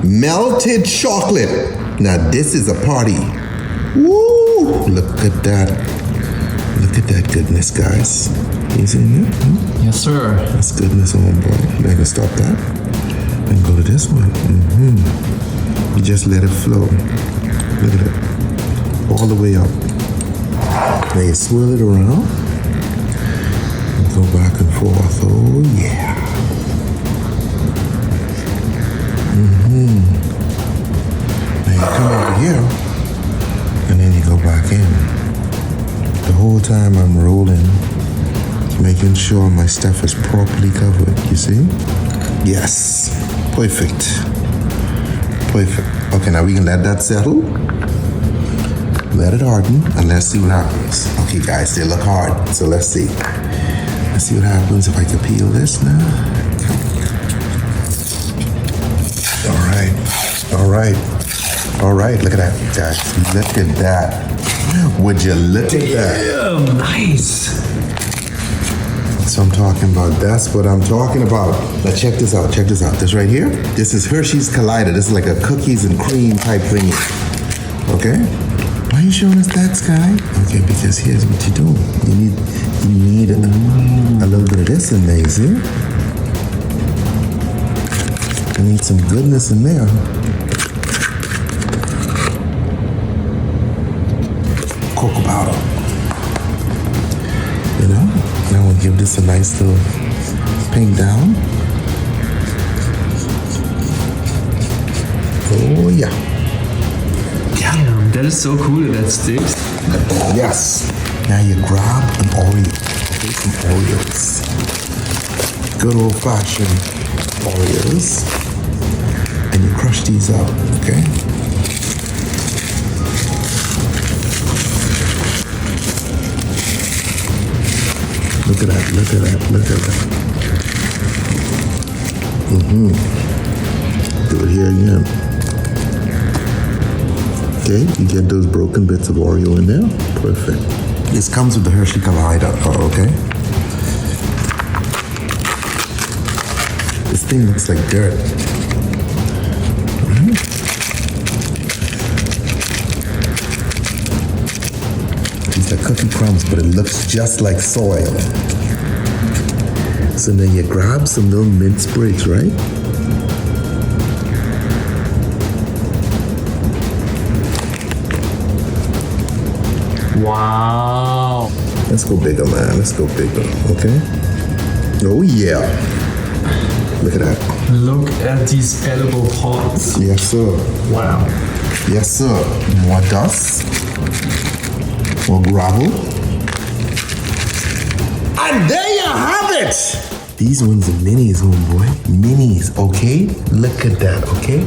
melted chocolate. Now this is a party. Woo! Look at that. Look at that goodness, guys. You see that? Yes, sir. That's goodness, oh boy. I can stop that and go to this one. You just let it flow. Look at it. All the way up. Now you swirl it around. And go back and forth. Oh yeah. Now you come over here and then you go back in. The whole time I'm rolling, making sure my stuff is properly covered, you see? Yes, perfect. Perfect. Okay, now we can let that settle. Let it harden, and let's see what happens. Okay, guys, they look hard, so let's see. Let's see what happens if I can peel this now. All right, look at that, guys. Look at that. Would you look at that? Yeah, nice. That's what I'm talking about. That's what I'm talking about. Now check this out. This right here, this is Hershey's Collider. This is like a cookies and cream type thingy. Okay? Why are you showing us that, Sky? Okay, because here's what you do. You need a little bit of this in there, you see? You need some goodness in there. Cocoa powder. You know? Now we'll give this a nice little pink down. Oh yeah. Damn, that is so cool that sticks. Yes. Now you grab an Oreo. Okay, some Oreos. Good old fashioned Oreos. And you crush these up, okay? Look at that. Do it here again. Okay, you get those broken bits of Oreo in there. Perfect. This comes with the Hershey Collider, okay? This thing looks like dirt. These are cookie crumbs, but it looks just like soil. So then you grab some little mint sprigs, right? Wow. Let's go bigger, man. Let's go bigger, okay? Oh, yeah. Look at that. Look at these edible pods. Yes, sir. Wow. Yes, sir. More dust. More gravel. And there you have it! These ones are minis, homeboy. Minis, okay? Look at that, okay?